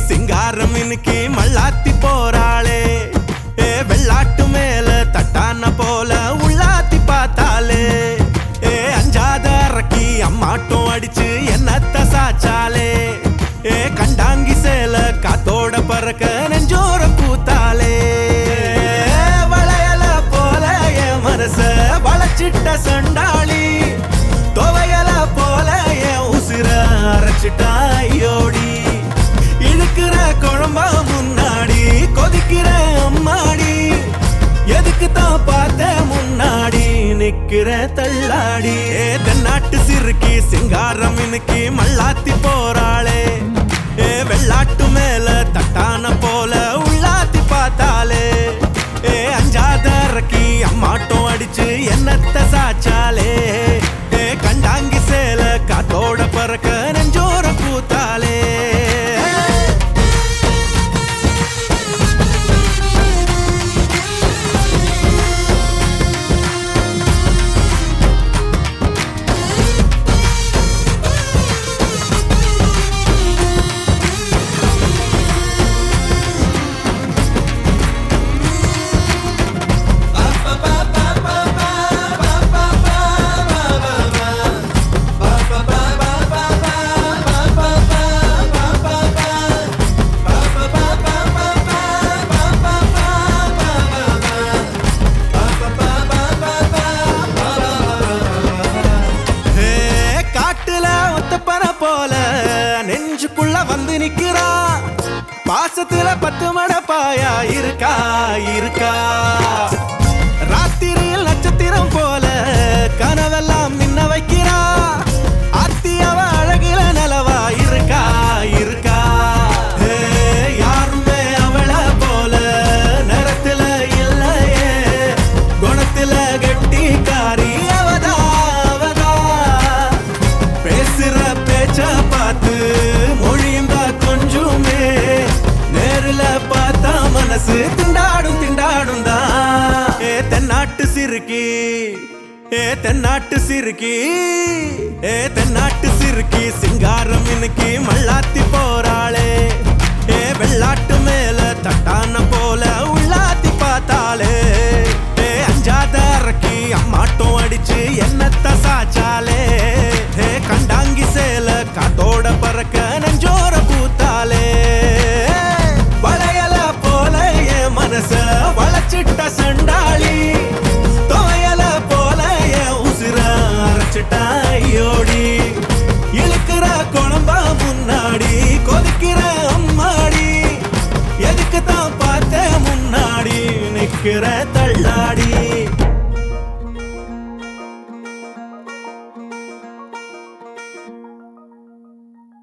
சிங்காரம் இன்னைக்கு மல்லாத்தி போறாளே வெள்ளாட்டு மேல தட்டான போல உள்ளாத்தி பார்த்தாலே அஞ்சாத அரக்கி அம்மாட்டம் அடிச்சு என்னத்த சாச்சாலே கண்டாங்கி சேல காத்தோட பறக்க நெஞ்சோர கூத்தாலே வளையல போல என் மனச வளைச்சிட்ட சண்டாளி துவையல போல என் உசிர அரைச்சிட்டாயோடி இழுக்கிற குழம்பா முன்னாடி கொதிக்கிற அம்மாடி எதுக்கு தான் பார்த்த முன்னாடி நிக்கிற தள்ளாடி தென்னாட்டு சிறுக்கி சிங்காரம் இன்னைக்கு மல்லாத்தி போறாளே வெள்ளாட்டு மேல தட்டான போல உள்ளாத்தி பார்த்தாலே அஞ்சாத அரக்கி அம்மாட்டம் அடிச்சு என்னத்த சாச்சாலே கண்டாங்கி சேல காத்தோட பறக்க நெஞ்சோர கூத்தாலே போல நெஞ்சுக்குள்ள வந்து நிக்கிறா பாசத்துல 10 மடப்பாயா இருக்கா இருக்கா ராத்திரியில் நட்சத்திரம் போல கனவெல்லாம் நின்ன வைக்கிறா அத்தியவ அழகில நிலவா இருக்கா இருக்கா யாருமே அவள போல நேரத்துல இல்லையே குணத்துல கெட்டிக்காரி அவதா அவதா பேசுற பார்த்து மொழியும் கொஞ்சமே நேரில் பார்த்தா மனசு திண்டாடும் திண்டாடும் தான் தென்னாட்டு சிறுக்கி தென்னாட்டு சிறுக்கி தென்னாட்டு சிறுக்கி சிங்காரம் இன்னைக்கு மல்லாத்தி போறாளே வெள்ளாட்டு மேல தட்டான போல உள்ளாத்தி பார்த்தாலே அஞ்சாத அரக்கி அம்மாட்டம் அடிச்சு என்னத்த சாச்சாலே கண்டாங்கி சேல காத்தோட பறக்க நெஞ்சோர கூத்தாலே வளையல போல என் மனச வளைச்சிட்ட சண்டாளி துவையல போல என் உசிர அரைச்சிட்டாயோடி இழுக்கிற குழம்பா முன்னாடி கொதிக்கிற அம்மாடி எதுக்கு தான் பார்த்த முன்னாடி நிக்கிற தள்ளாடி